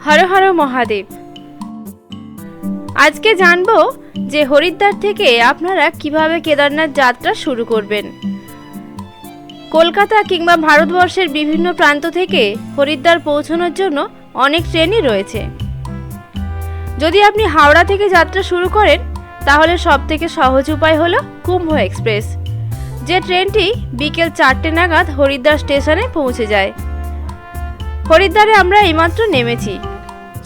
হর হর মহাদেব। আজকে জানবো যে হরিদ্বার থেকে আপনারা কিভাবে কেদারনাথ যাত্রা শুরু করবেন। কলকাতা কিংবা ভারতবর্ষের বিভিন্ন প্রান্ত থেকে হরিদ্বার পৌঁছানোর জন্য অনেক ট্রেনই রয়েছে। যদি আপনি হাওড়া থেকে যাত্রা শুরু করেন তাহলে সবথেকে সহজ উপায় হলো কুম্ভ এক্সপ্রেস, যে ট্রেনটি বিকেল 4টে নাগাদ হরিদ্বার স্টেশনে পৌঁছে যায়। হরিদ্বারে আমরা এইমাত্র নেমেছি।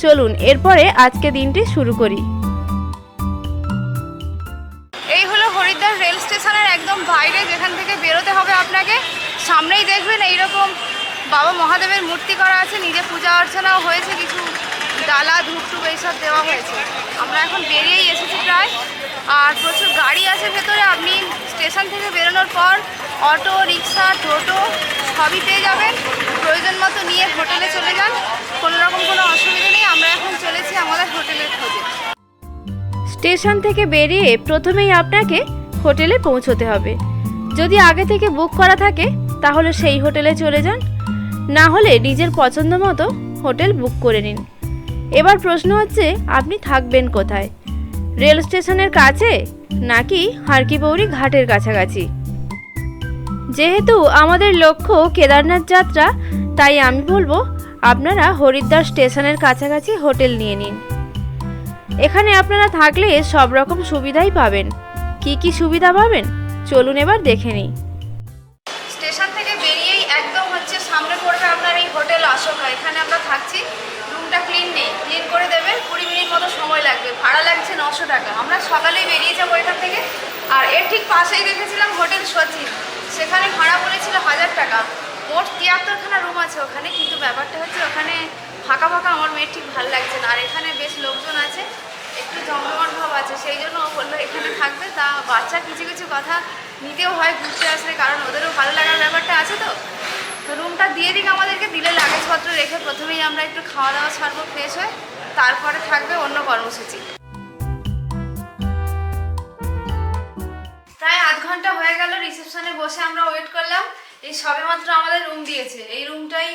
চলুন এরপরে আজকে দিনটি শুরু করি। এই হলো হরিদ্বার রেল স্টেশনের একদম বাইরে, যেখান থেকে বেরোতে হবে আপনাকে। সামনেই দেখবেন এইরকম বাবা মহাদেবের মূর্তি করা আছে, নিজে পূজা অর্চনাও হয়েছে, কিছু ডালা ধূপ টুপ এইসব দেওয়া হয়েছে। আমরা এখন বেরিয়েই এসেছি প্রায়, আর প্রচুর গাড়ি আছে ভেতরে। আপনি স্টেশন থেকে বেরোনোর পর অটো, রিক্সা, টোটো সবই পেয়ে যাবেন। প্রয়োজন মতো নিয়ে হোটেলে চলে যান, কোনো রকম কোনো অসুবিধা নেই। আমরা এখন চলেছি আমাদের হোটেলের খোঁজে। স্টেশন থেকে বেরিয়ে প্রথমেই আপনাকে হোটেলে পৌঁছতে হবে। যদি আগে থেকে বুক করা থাকে তাহলে সেই হোটেলে চলে যান, না হলে নিজের পছন্দ মতো হোটেল বুক করে নিন। এবার প্রশ্ন হচ্ছে আপনি থাকবেন কোথায়, রেল স্টেশনের কাছে নাকি হারকিপৌরি ঘাটের কাছাকাছি। যেহেতু আমাদের লক্ষ্য কেদারনাথ যাত্রা, তাই আমি বলবো আপনারা হরিদ্বার স্টেশনের কাছাকাছি হোটেল নিয়ে নিন। এখানে আপনারা থাকলে সব রকম সুবিধাই পাবেন। কি কি সুবিধা পাবেন চলুন এবার দেখে নিই। স্টেশন থেকে বেরিয়েই একদম সামনে পড়বে আপনার এই হোটেল অশোকা। এখানে আমরা থাকছি। রুমটা ক্লিন নেই, ক্লিন করে দেবে। 20 মিনিট মতো সময় লাগবে। ভাড়া লাগছে 900 টাকা। আমরা সকালেই বেরিয়ে যাবো এখান থেকে। আর এর ঠিক পাশেই দেখেছিলাম হোটেল সচিন, সেখানে ভাড়া বলেছিল 1000 টাকা। মোট 73খানা রুম আছে ওখানে, কিন্তু ব্যাপারটা হচ্ছে ওখানে ফাঁকা ফাঁকা আমার মেয়ের ঠিক ভালো লাগছে না। আর এখানে বেশ লোকজন আছে, একটু জমজমাট ভাব আছে, সেই জন্য ও বললো এখানে থাকবে। তা বাচ্চা কিছু কিছু কথা নিতেও হয় ঘুরতে আসলে, কারণ ওদেরও ভালো লাগার ব্যাপারটা আছে। তো রুমটা দিয়ে দিক আমাদেরকে, দিলে লাগেজপত্র রেখে প্রথমেই আমরা একটু খাওয়া দাওয়া ছাড়বো, ফ্রেশ হয়ে তারপরে থাকবে অন্য কর্মসূচি। প্রায় আধ ঘন্টা হয়ে গেল রিসেপশনে বসে আমরা ওয়েট করলাম। এই সবেমাত্র আমাদের রুম দিয়েছে। এই রুমটাই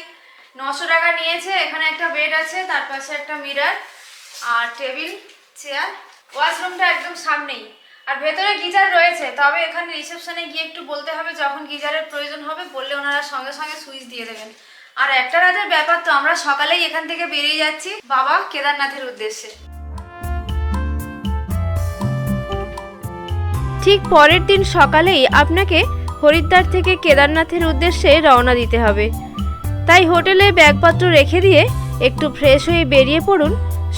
900 টাকা নিয়েছে। এখানে একটা বেড আছে, তার পাশে একটা মিরর আর টেবিল, চেয়ার। ওয়াশরুমটা একদম সামনেই, আর ভেতরে গিজার রয়েছে। তবে এখানে রিসেপশনে গিয়ে একটু বলতে হবে, যখন গিজারের প্রয়োজন হবে বললে ওনারা সঙ্গে সঙ্গে সুইচ দিয়ে দেবেন। আর একটা রাতের ব্যাপার তো, আমরা সকালেই এখান থেকে বেরিয়ে যাচ্ছি বাবা কেদারনাথের উদ্দেশ্যে। ঠিক পরের দিন সকালেই আপনাকে হরিদ্বার থেকে কেদারনাথের উদ্দেশ্যে রওনা দিতে হবে। তাই হোটেলে ব্যাগপত্র রেখে দিয়ে একটু ফ্রেশ হয়ে বেরিয়ে পড়ুন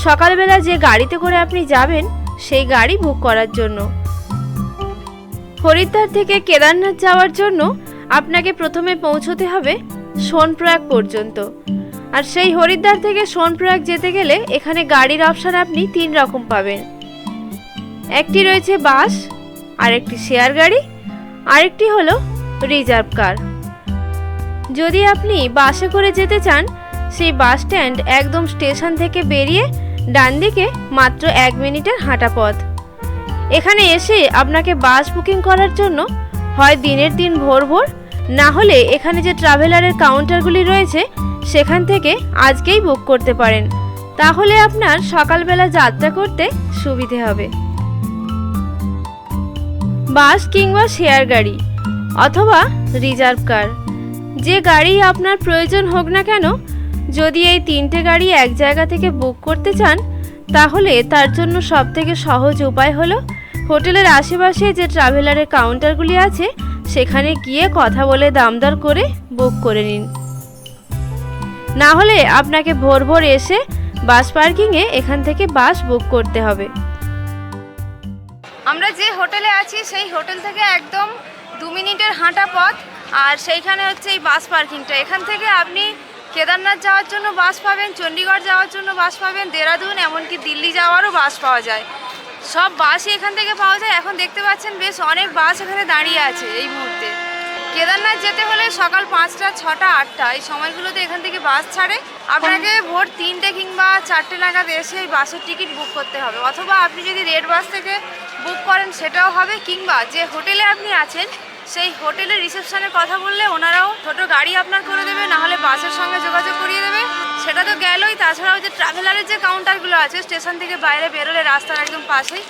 সকালবেলা যে গাড়িতে করে আপনি যাবেন সেই গাড়ি বুক করার জন্য। হরিদ্বার থেকে কেদারনাথ যাওয়ার জন্য আপনাকে প্রথমে পৌঁছতে হবে সোনপ্রয়াগ পর্যন্ত। আর সেই হরিদ্বার থেকে সোনপ্রয়াগ যেতে গেলে এখানে গাড়ির অপশান আপনি 3 রকম পাবেন। একটি রয়েছে বাস, আরেকটি শেয়ার গাড়ি, আরেকটি হলো রিজার্ভ কার। যদি আপনি বাসে করে যেতে চান, সেই বাস স্ট্যান্ড একদম স্টেশন থেকে বেরিয়ে ডান দিকে মাত্র 1 মিনিটের হাঁটা পথ। এখানে এসে আপনাকে বাস বুকিং করার জন্য হয় দিনের দিন ভোর ভোর, না হলে এখানে যে ট্রাভেলারের কাউন্টারগুলি রয়েছে সেখান থেকে আজকেই বুক করতে পারেন। তাহলে আপনার সকালবেলা যাত্রা করতে সুবিধে হবে। বাস কিংবা শেয়ার গাড়ি অথবা রিজার্ভ কার, যে গাড়ি আপনার প্রয়োজন হোক না কেন, যদি এই 3টে গাড়ি এক জায়গা থেকে বুক করতে চান তাহলে তার জন্য সবথেকে সহজ উপায় হলো হোটেলের আশেপাশে যে ট্রাভেলারের কাউন্টারগুলি আছে সেখানে গিয়ে কথা বলে দামদর করে বুক করে নিন। না হলে আপনাকে ভোর ভোর এসে বাস পার্কিংয়ে এখান থেকে বাস বুক করতে হবে। আমরা যে হোটেলে আছি সেই হোটেল থেকে একদম 2 মিনিটের হাঁটা পথ, আর সেইখানে এই বাস পার্কিংটা। এখান থেকে আপনি কেদারনাথ যাওয়ার জন্য বাস পাবেন, চণ্ডীগড় যাওয়ার জন্য বাস পাবেন, দেরাদুন এমনকি দিল্লি যাওয়ারও বাস পাওয়া যায়। সব বাসই এখান থেকে পাওয়া যায়। এখন দেখতে পাচ্ছেন বেশ অনেক বাস এখানে দাঁড়িয়ে আছে এই মুহূর্তে। কেদারনাথ যেতে হলে সকাল 5টা, 6টা, 8টা এই সময়গুলোতে এখান থেকে বাস ছাড়ে। আপনাকে ভোর 3টে কিংবা 4টে নাগাদ এসে এই বাসের টিকিট বুক করতে হবে। অথবা আপনি যদি রেড বাস থেকে বুক করেন সেটাও হবে, কিংবা যে হোটেলে আপনি আছেন সেই হোটেলের রিসেপশনে কথা বললে ওনারাও ছোটো গাড়ি আপনার করে দেবে, না হলে বাসের সঙ্গে যোগাযোগ করিয়ে দেবে। সেটা তো গেল। এলোই। তাছাড়াও যে ট্রাভেলারের যে কাউন্টারগুলো আছে স্টেশন থেকে বাইরে বেরোলে রাস্তার একদম পাশেই,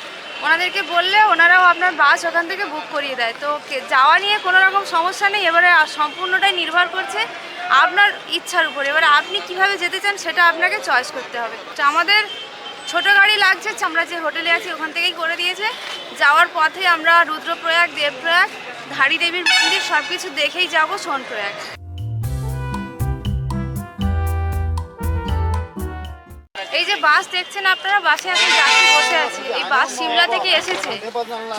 ওনাদেরকে বললে ওনারাও আপনার বাস ওখান থেকে বুক করিয়ে দেয়। তো যাওয়া নিয়ে কোনো রকম সমস্যা নেই। এবারে সম্পূর্ণটাই নির্ভর করছে আপনার ইচ্ছার উপর। এবারে আপনি কিভাবে যেতে চান সেটা আপনাকে চয়েস করতে হবে। তো আমাদের ছোট গাড়ি লাগছে, আমরা যে হোটেলে আছি ওখান থেকেই করে দিয়েছে। যাওয়ার পথে আমরা রুদ্রপ্রয়াগ, দেবপ্রয়াগ, ধারী দেবীর মন্দির সব কিছু দেখেই যাবো সোনপ্রয়াগ। এই যে বাস দেখছেন আপনারা, বাসে এখন যাত্রী বসে আছে। এই বাস সিমলা থেকে এসেছে,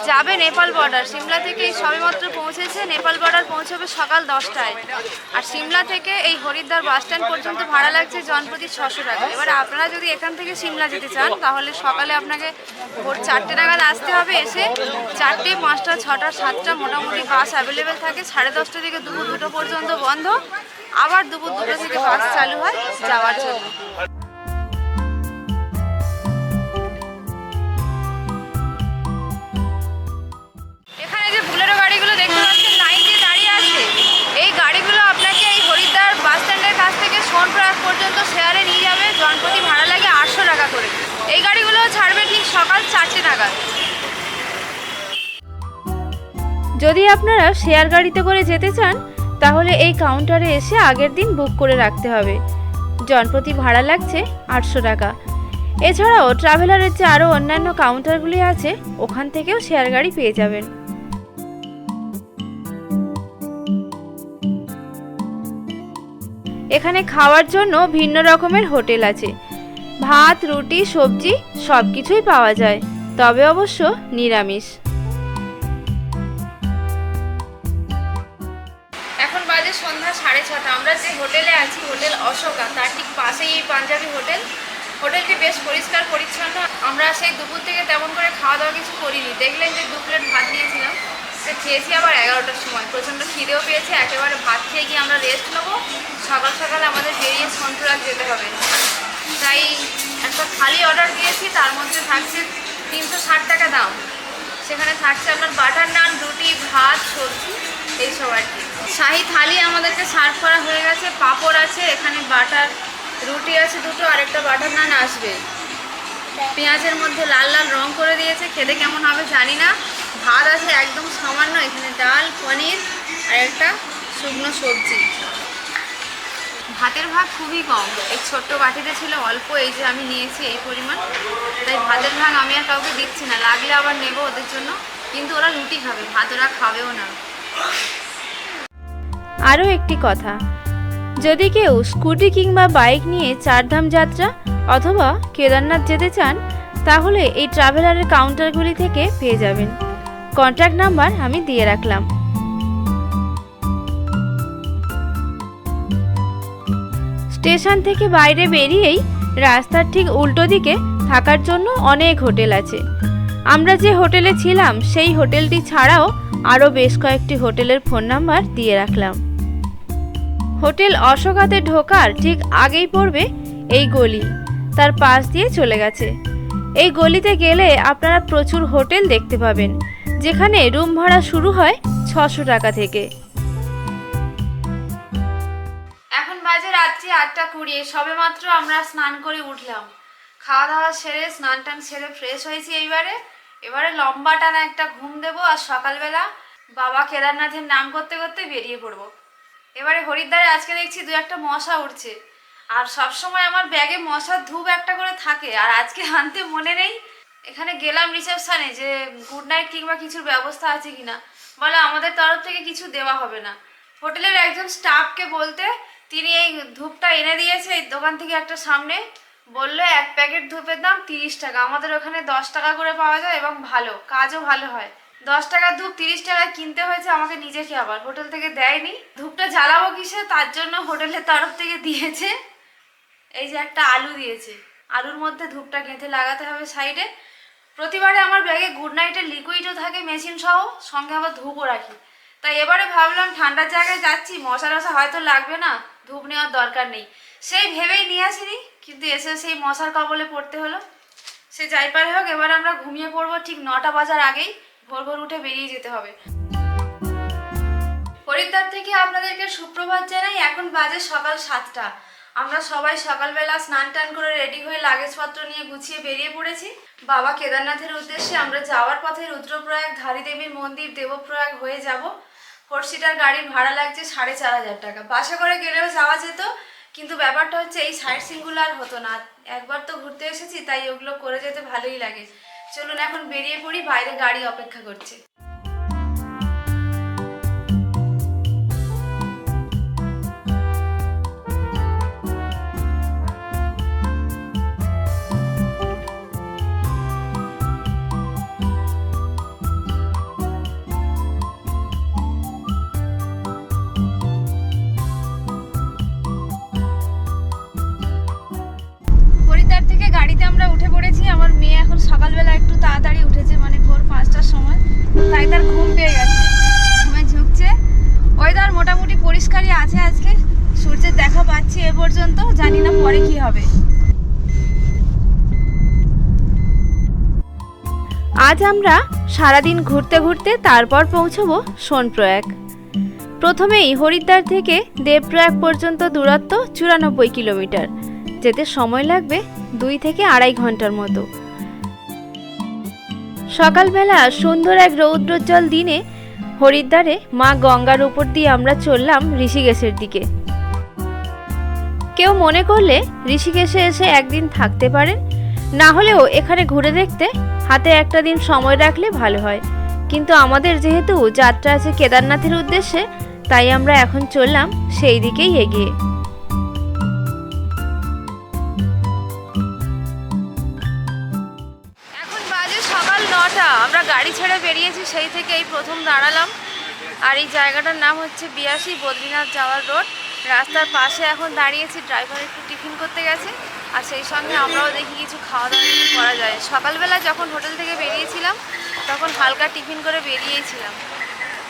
যাবে নেপাল বর্ডার। সিমলা থেকে এই সবেমাত্র পৌঁছেছে, নেপাল বর্ডার পৌঁছবে সকাল 10টায়। আর সিমলা থেকে এই হরিদ্বার বাস স্ট্যান্ড পর্যন্ত ভাড়া লাগছে জনপ্রতি 600 টাকা। এবার আপনারা যদি এখান থেকে সিমলা যেতে চান তাহলে সকালে আপনাকে ভোর 4টে নাগাদ আসতে হবে। এসে 4টে, 5টা, 6টা, 7টা মোটামুটি বাস অ্যাভেলেবেল থাকে। 10:30 থেকে দুপুর 2টো পর্যন্ত বন্ধ, আবার দুপুর 2টো থেকে বাস চালু হয় যাওয়ার জন্য। সোনপ্রয়াগ পর্যন্ত শেয়ারে নিয়ে যাবে, জনপ্রতি ভাড়া লাগে 800 টাকা করে। এই গাড়িগুলো ছাড়বে ঠিক সকাল 4টে নাগাদ। যদি আপনারা শেয়ার গাড়িতে করে যেতে চান তাহলে এই কাউন্টারে এসে আগের দিন বুক করে রাখতে হবে। জনপ্রতি ভাড়া লাগছে 800 টাকা। এছাড়াও ট্রাভেলারের যে আরও অন্যান্য কাউন্টারগুলি আছে ওখান থেকেও শেয়ার গাড়ি পেয়ে যাবেন। এখানে খাওয়ার জন্য ভিন্ন রকমের হোটেল আছে। ভাত, রুটি, সবজি সব কিছুই পাওয়া যায়, তবে অবশ্য নিরামিষ। এখন বাজে সন্ধ্যা 6:30। আমরা যে হোটেলে আছি, হোটেল অশোকা, তার ঠিক পাশেই এই পাঞ্জাবি হোটেল। হোটেলটি বেশ পরিষ্কার পরিচ্ছন্ন। আমরা সেই দুপুর থেকে তেমন করে খাওয়া দাওয়া কিছু করিনি। দেখলেন যে 2 প্লেট ভাত নিয়েছিলাম, সে খেয়েছি আবার 11টার সময়। প্রচণ্ড খিদেও পেয়েছে। একেবারে ভাত খেয়ে গিয়ে আমরা রেস্ট নেবো। সকাল সকাল আমাদের বেরিয়ে সোনপ্রয়াগ যেতে হবে। তাই একটা থালি অর্ডার দিয়েছি, তার মধ্যে থাকছে 360 টাকা দাম। সেখানে থাকছে আপনার বাটার নান, রুটি, ভাত, সবজি এইসব আর কি। শাহি থালি আমাদেরকে সার্ভ করা হয়ে গেছে। পাঁপড় আছে, এখানে বাটার রুটি আছে 2টো, আর একটা বাটার নান আসবে। পেঁয়াজের মধ্যে লাল লাল রং করে দিয়েছে, খেতে কেমন হবে জানি না। ভাত আছে একদম সামান্য, এখানে ডাল, পনির আর একটা শুকনো সবজি। ভাতের ভাগ খুবই কম, এই ছোট্ট বাটিতে ছিল অল্প, এই যে আমি নিয়েছি এই পরিমাণ। তাই ভাতের ভাগ আমি আর কাউকে দিচ্ছি না, লাগলে আবার নেব ওদের জন্য। কিন্তু ওরা রুটি খাবে, ভাত ওরা খাবেও না। আরও একটি কথা, যদি কেউ স্কুটি কিংবা বাইক নিয়ে চারধাম যাত্রা অথবা কেদারনাথ যেতে চান তাহলে এই ট্রাভেলারের কাউন্টারগুলি থেকে পেয়ে যাবেন। কন্ট্যাক্ট নাম্বার আমি দিয়ে রাখলাম। স্টেশন থেকে বাইরে বেরিয়েই রাস্তার ঠিক উল্টো দিকে থাকার জন্য অনেক হোটেল আছে। আমরা যে হোটেলে ছিলাম সেই হোটেলটি ছাড়াও আরও বেশ কয়েকটি হোটেলের ফোন নাম্বার দিয়ে রাখলাম। হোটেল অশোকাতে ঢোকার ঠিক আগেই পড়বে এই গলি, তার পাশ দিয়ে চলে গেছে। এই গলিতে গেলে আপনারা প্রচুর হোটেল দেখতে পাবেন, যেখানে রুম ভাড়া শুরু হয় 600 টাকা থেকে। এখন বাজে রাত্রি 8:20। সবেমাত্র আমরা স্নান করে উঠলাম। খাওয়া দাওয়া সেরে স্নান টান সেরে ফ্রেশ হয়েছি। এবারে লম্বা টানা একটা ঘুম দেবো, আর সকালবেলা বাবা কেদারনাথের নাম করতে করতে বেরিয়ে পড়বো। এবারে হরিদ্বারে আজকে দেখছি 2-1টা মশা উঠছে, আর সবসময় আমার ব্যাগে মশার ধূপ একটা করে থাকে, আর আজকে আনতে মনে নেই। এখানে গেলাম রিসেপশনে যে গুড নাইট কিংবা কিছুর ব্যবস্থা আছে কিনা, বলে আমাদের তরফ থেকে কিছু দেওয়া হবে না। হোটেলের একজন স্টাফকে বলতে তিনি এই ধূপটা এনে দিয়েছে এই দোকান থেকে একটা সামনে, বললো 1 প্যাকেট ধূপের দাম 30 টাকা। আমাদের ওখানে 10 টাকা করে পাওয়া যায় এবং ভালো কাজও ভালো হয়। 10 টাকার ধূপ 30 টাকায় কিনতে হয়েছে আমাকে নিজেকে, আবার হোটেল থেকে দেয়নি। ধূপটা জ্বালাবো কিসে, তার জন্য হোটেলের তরফ থেকে দিয়েছে এই যে একটা আলু দিয়েছে, আলুর মধ্যে ধূপটা গেঁথে লাগাতে হবে সাইডে। প্রতিবারে আমার ব্যাগে গুড নাইটের লিকুইডও থাকে মেশিন সহ, সঙ্গে আবার ধূপও রাখি। তাই এবারে ভাবলাম ঠান্ডার জায়গায় যাচ্ছি, মশা টশা হয়তো লাগবে না, ধূপ নেওয়ার দরকার নেই, সেই ভেবেই নিয়ে আসিনি। কিন্তু এসে সেই মশার কবলে পড়তে হলো। সে যাই পারে হোক, এবার আমরা ঘুমিয়ে পড়বো ঠিক 9টা বাজার আগেই। ভোর ভোর উঠে বেরিয়ে যেতে হবে। হরিদ্বার থেকে আপনাদেরকে সুপ্রভাত জানাই। এখন বাজে সকাল 7টা। আমরা সবাই সকালবেলা স্নান টান করে রেডি হয়ে লাগেজপত্র নিয়ে গুছিয়ে বেরিয়ে পড়েছি বাবা কেদারনাথের উদ্দেশ্যে। আমরা যাওয়ার পথে রুদ্রপ্রয়াগ, ধারী দেবীর মন্দির, দেবপ্রয়াগ হয়ে যাব। 4 সিটার গাড়ির ভাড়া লাগছে 4,500 টাকা। বাসা করে গেলেও যাওয়া যেত, কিন্তু ব্যাপারটা হচ্ছে এই সাইট সিনগুলো আর হতো না। একবার তো ঘুরতে এসেছি, তাই ওগুলো করে যেতে ভালোই লাগে। চলুন এখন বেরিয়ে পড়ি, বাইরে গাড়ি অপেক্ষা করছে। হরিদ্বার থেকে গাড়িতে আমরা উঠে পড়েছি। আমার মেয়ে এখন সকালবেলা একটু তাড়াতাড়ি উঠেছে, মানে ভোর 5টার সময়, তাই তার ঘুম পেয়ে গেছে, ঘুমে ঝুঁকছে। ওয়েদার মোটামুটি পরিষ্কারই আছে আজকে, সূর্যের দেখা পাচ্ছি এ পর্যন্ত, জানি না পরে কি হবে। আজ আমরা সারাদিন ঘুরতে ঘুরতে তারপর পৌঁছবো সোনপ্রয়াগ। প্রথমেই হরিদ্বার থেকে দেবপ্রয়াগ পর্যন্ত দূরত্ব 94 কিলোমিটার। যেতে সময় লাগবে 2 থেকে 2.5 ঘন্টার মতো। সকালবেলা সুন্দর এক রৌদ্রোজ্জ্বল দিনে হরিদ্বারে মা গঙ্গার উপর দিয়ে আমরা চললাম ঋষিকেশের দিকে। কেউ মনে করলে ঋষিকেশে এসে একদিন থাকতে পারেন, না হলেও এখানে ঘুরে দেখতে হাতে একটা দিন সময় রাখলে ভালো হয়। কিন্তু আমাদের যেহেতু যাত্রা আছে কেদারনাথের উদ্দেশ্যে, তাই আমরা এখন চললাম সেই দিকেই এগিয়ে। এখন বাজে সকাল 9টা। আমরা গাড়ি ছেড়ে বেরিয়েছি, সেই থেকে এই প্রথম দাঁড়ালাম। আর এই জায়গাটার নাম হচ্ছে 82 বদ্রীনাথ যাওয়ার রোড। রাস্তার পাশে এখন দাঁড়িয়েছি, ড্রাইভার একটু টিফিন করতে গেছে, আর সেই সঙ্গে আমরাও দেখি কিছু খাওয়া দাওয়া করা যায়। সকালবেলা যখন হোটেল থেকে বেরিয়েছিলাম তখন হালকা টিফিন করে বেরিয়েছিলাম।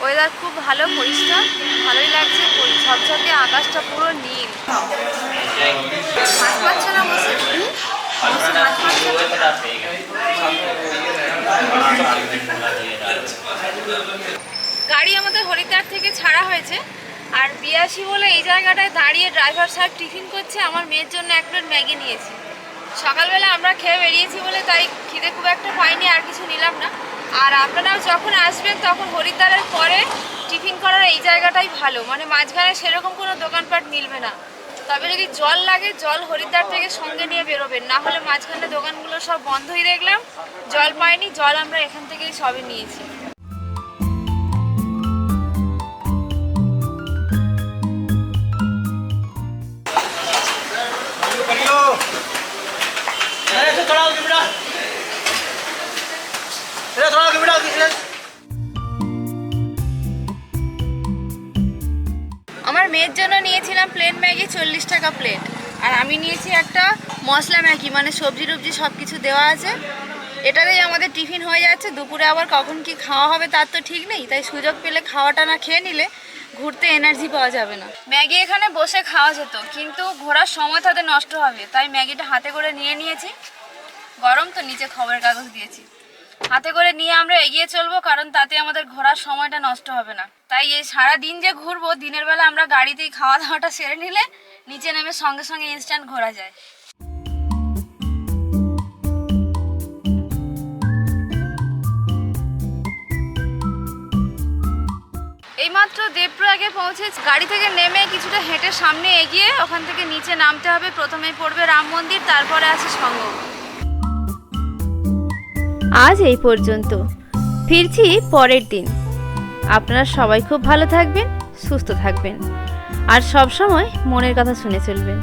ওয়েদার খুব ভালো, পরিষ্কার, ভালোই লাগছে, ঝকঝকে আকাশটা পুরো নীল। মাছ পাচ্ছে না বসে? মাছ পাচ্ছে না? গাড়ি আমাদের হরিদ্বার থেকে ছাড়া হয়েছে, আর 82 বলে এই জায়গাটায় দাঁড়িয়ে ড্রাইভার সাহেব টিফিন করছে। আমার মেয়ের জন্য এক প্লেট ম্যাগি নিয়েছি। সকালবেলা আমরা খেয়ে বেরিয়েছি বলে তাই খিদে খুব একটা পাইনি, আর কিছু নিলাম না। আর আপনারাও যখন আসবেন তখন হরিদ্বারের পরে টিফিন করার এই জায়গাটাই ভালো, মানে মাঝখানে সেরকম কোনো দোকানপাট মিলবে না। তবে যদি জল লাগে, জল হরিদ্বার থেকে সঙ্গে নিয়ে বেরোবেন, না হলে মাঝখানে দোকানগুলো সব বন্ধই দেখলাম, জল পাইনি। জল আমরা এখান থেকেই সবে নিয়েছি। আমার মেয়ের জন্য নিয়েছিলাম প্লেন ম্যাগি 40 টাকা প্লেট, আর আমি নিয়েছি একটা মশলা ম্যাগি, মানে সবজি টবজি সব কিছু দেওয়া আছে। এটাতেই আমাদের টিফিন হয়ে যাচ্ছে। দুপুরে আবার কখন কি খাওয়া হবে তার তো ঠিক নেই, তাই সুযোগ পেলে খাওয়াটা না খেয়ে নিলে ঘুরতে এনার্জি পাওয়া যাবে না। ম্যাগি এখানে বসে খাওয়া যেত, কিন্তু ঘোরার সময় তাতে নষ্ট হবে, তাই ম্যাগিটা হাতে করে নিয়ে নিয়েছি। গরম তো, নিচে খবরের কাগজ দিয়েছি। হাতে করে নিয়ে আমরা এগিয়ে চলবো, কারণ তাতে আমাদের ঘোরার সময়টা নষ্ট হবে না। তাই এই সারা দিন যে ঘুরবো, দিনের বেলা আমরা গাড়িতেই খাওয়া দাওয়াটা সেরে নিলে নিচে নেমে সঙ্গে সঙ্গে ইনস্ট্যান্ট ঘোরা যায়। এইমাত্র দেবপ্রয়াগে পৌঁছে গাড়ি থেকে নেমে কিছুটা হেঁটে সামনে এগিয়ে ওখান থেকে নিচে নামতে হবে। প্রথমেই পড়বে রাম মন্দির, তারপরে আছে সঙ্গম। আজ এই পর্যন্ত, ফিরছি পরের দিন। আপনারা সবাই খুব ভালো থাকবেন, সুস্থ থাকবেন, আর সব সময় মনের কথা শুনে চলবেন।